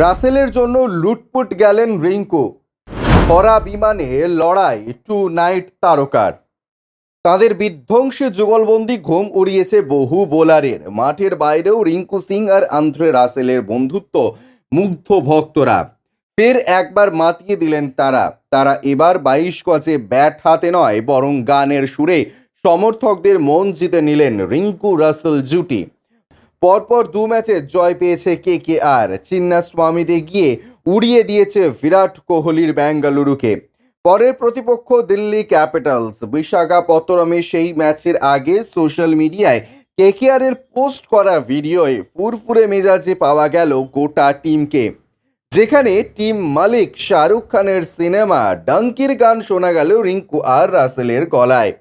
রাসেলের জন্য লুটপুট গেলেন রিঙ্কু। খরা বিমানে লড়াই টু নাইট তারকার। তাদের বিধ্বংসী যুগলবন্দি ঘুম উড়িয়েছে বহু বোলারের। মাঠের বাইরেও রিঙ্কু সিং আর আন্দ্রে রাসেলের বন্ধুত্ব মুগ্ধ ভক্তরা। ফের একবার মাতিয়ে দিলেন তারা। তারা এবার 22 গজে ব্যাট হাতে নয়, বরং গানের সুরে সমর্থকদের মন জিতে নিলেন রিঙ্কু রাসেল জুটি। পরপর দু ম্যাচে জয় পেয়েছে কেকেআর। চিন্নাস্বামীতে গিয়ে উড়িয়ে দিয়েছে বিরাট কোহলির বেঙ্গালুরুকে। পরের প্রতিপক্ষ দিল্লি ক্যাপিটালস। বিশাখাপত্তনমে সেই ম্যাচের আগে সোশ্যাল মিডিয়ায় কেকেআরের পোস্ট করা ভিডিওয়ে ফুরফুরে মেজাজে পাওয়া গেল গোটা টিমকে, যেখানে টিম মালিক শাহরুখ খানের সিনেমা ডাঙ্কির গান শোনা গেল রিঙ্কু আর রাসেলের গলায়।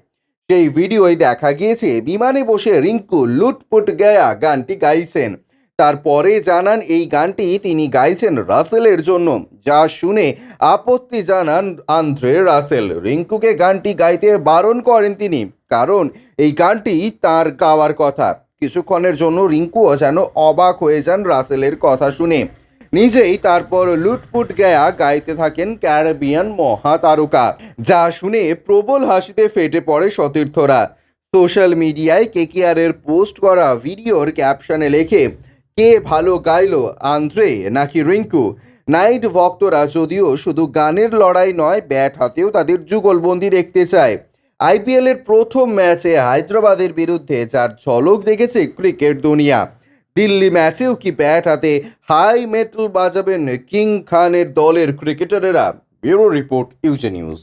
সেই ভিডিওয় দেখা গিয়েছে বিমানে বসে রিঙ্কু লুটপুট গয়া গানটি গাইছেন। তারপরে জানান এই গানটি তিনি গাইছেন রাসেলের জন্য, যা শুনে আপত্তি জানান আন্দ্রে রাসেল। রিঙ্কুকে গানটি গাইতে বারণ করেন তিনি, কারণ এই গানটি তার গাওয়ার কথা। কিছুক্ষণের জন্য রিঙ্কুও যেন অবাক হয়ে যান রাসেলের কথা শুনে। নিজেই তারপর লুটপুট গয়া গাইতে থাকেন ক্যারিবিয়ান মহাতারকা, যা শুনে প্রবল হাসিতে ফেটে পড়ে সতীর্থরা। সোশ্যাল মিডিয়ায় কেকেআরের পোস্ট করা ভিডিওর ক্যাপশনে লেখে, কে ভালো গাইলো, আন্দ্রে নাকি রিঙ্কু? নাইট ভক্তরা যদিও শুধু গানের লড়াই নয়, ব্যাট হাতেও তাদের যুগলবন্দি দেখতে চায়। আইপিএলের প্রথম ম্যাচে হায়দ্রাবাদের বিরুদ্ধে যার ঝলক দেখেছে ক্রিকেট দুনিয়া, দিল্লি ম্যাচেও কি ব্যাট হাতে হাই মেটাল বাজাবেন কিং খানের দলের ক্রিকেটারেরা? ব্যুরো রিপোর্ট, ইউজে নিউজ।